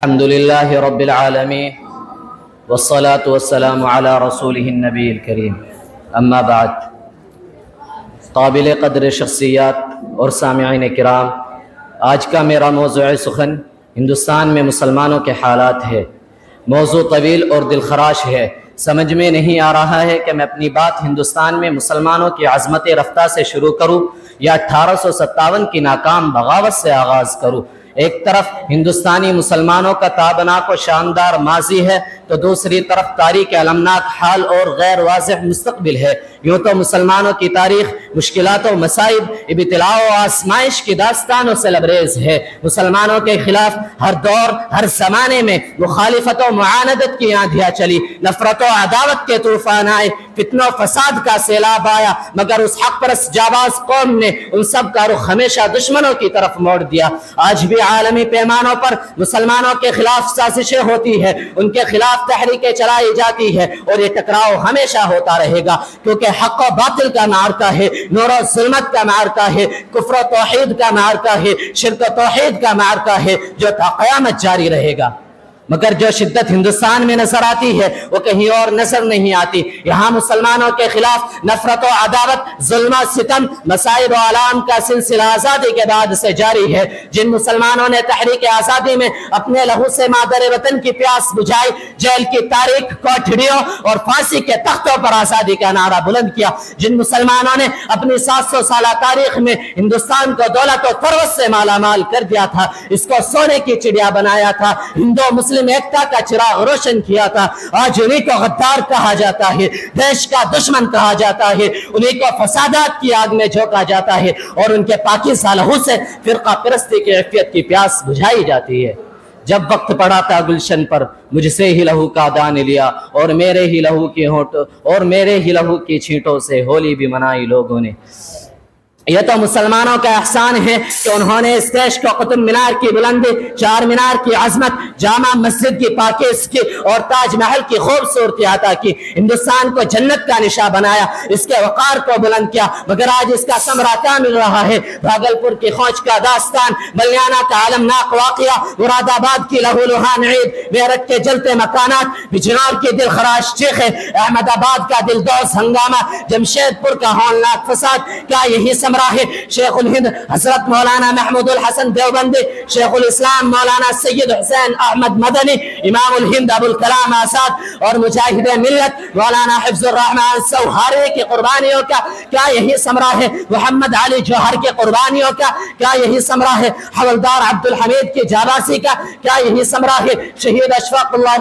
अल्हम्दुलिल्लाहि रब्बिल आलमीन वस्सलातु वस्सलामु अला रसूलिहिन नबील करीम अम्मा बाद। काबिल क़द्र शख्सियात और सामिईन किराम, आज का मेरा मौज़ूअ सुख़न हिंदुस्तान में मुसलमानों के हालात है। मौज़ू तवील और दिलखराश है। समझ में नहीं आ रहा है कि मैं अपनी बात हिंदुस्तान में मुसलमानों की अज़मत रफ्ता से शुरू करूँ या 1857 की नाकाम बगावत से आगाज़ करूँ। एक तरफ हिंदुस्तानी मुसलमानों का ताबनाक व शानदार माजी है तो दूसरी तरफ तारीख अलमनाक हाल और गैर वाज़ेह मुस्तक़बिल है। यूँ तो मुसलमानों की तारीख मुश्किलात व मसाइब, इब्तिला व आज़माइश की दास्तानों से लबरेज है। मुसलमानों के खिलाफ हर दौर हर ज़माने में मुखालिफत व मुआनदत की आंधियाँ चली, नफरत व अदावत के तूफ़ान आए, फितना फसाद का सैलाब आया, मगर उस हक परस्त जाबाज कौम ने उन सब का रुख हमेशा दुश्मनों की तरफ मोड़ दिया। आज भी आलमी पैमानों पर मुसलमानों के खिलाफ साजिशें होती है, उनके खिलाफ तहरीकें चलाई जाती है और ये टकराव हमेशा होता रहेगा, क्योंकि हक और बातिल का मार्का है, नूर और ज़ुल्मत का मार्का है, कुफ्र और तौहीद का मार्का है, शिर्क और तौहीद का मार्का है, जो ता क़यामत जारी रहेगा। मगर जो शिद्दत हिंदुस्तान में नजर आती है वो कहीं और नजर नहीं आती। यहाँ मुसलमानों के खिलाफ नफरत और अदावत, जुल्म, सितम, मसाइब और आलाम का सिलसिला आज़ादी के बाद से जारी है। जिन मुसलमानों ने तहरीक आज़ादी में अपने लहू से मादर वतन की प्यास बुझाई, जेल की तारीख, कोठड़ियों और फांसी के तख्तों पर आज़ादी का नारा बुलंद किया, जिन मुसलमानों ने अपनी 700 साल तारीख में हिंदुस्तान को दौलत और थरवत से मालामाल कर दिया था, इसको सोने की चिड़िया बनाया था, हिंदू मुस्लिम एकता का चिराग रोशन किया था, आज उन्हीं को गद्दार कहा जाता है, देश का दुश्मन कहा जाता है, उन्हीं को फसादात की आग में झोंका जाता है और उनके पाकिज़ा लहू से फिरका परस्ती की इफ़्फ़त की प्यास बुझाई जाती है। जब वक्त पड़ा था गुलशन पर, मुझसे ही लहू का दान लिया और मेरे ही लहू की होठ और मेरे ही लहू की छींटों से होली भी मनाई लोगों ने। यह तो मुसलमानों का एहसान है कि उन्होंने इस देश को कुतुब मीनार की बुलंदी, चार मीनार की अजमत, जामा मस्जिद की पाकीज़गी और ताजमहल की खूबसूरती अता की, हिंदुस्तान को जन्नत का निशा बनाया, इसके वक़ार को बुलंद किया। मगर आज इसका समरा क्या मिल रहा है? भागलपुर की खौज का दास्तान, बलियाना का आलमनाक वाक़या, मुरादाबाद की लहूलुहान ईद, मेरठ के जलते मकानात, बिजनौर की दिलखराश चीखें, अहमदाबाद का दिलदोज़ हंगामा, जमशेदपुर का हौलनाक फसाद, क्या यही है? शेखुल हिंद हजरत मौलाना महमूदुल हसन देवबंदी, शेखुल इस्लाम मौलाना सैयद हुसैन अहमद मदनी, इमामुल हिंद अबुल कलाम आजाद और मुजाहिद मिल्लत मौलाना हिफ्जुर रहमान सौहारी की कुर्बानियों का क्या यही समरा है? मोहम्मद अली जौहर की कुर्बानियों का क्या यही समरा है? हवलदार अब्दुल हमीद की जाबाजी का क्या यही समरा है? शहीद अशफाकुल्लाह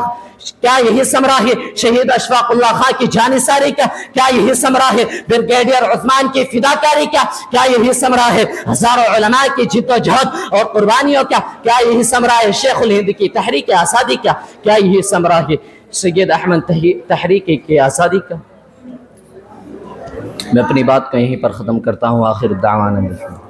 क्या यही समरा है? शहीद अशफाकुल्लाह खां की जानिसारी का क्या यही समरा है? ब्रिगेडियर उस्मान की फिदाकारी का क्या यही समरा है? हजारों उलमा की जिद्दोजहद और कुर्बानियों का क्या यही समरा है? शेखुल हिंद की तहरीक आज़ादी का क्या यही समरा है? सैयद अहमद तहरीक की आज़ादी का। मैं अपनी बात को यहीं पर ख़त्म करता हूँ। आखिर दावाना।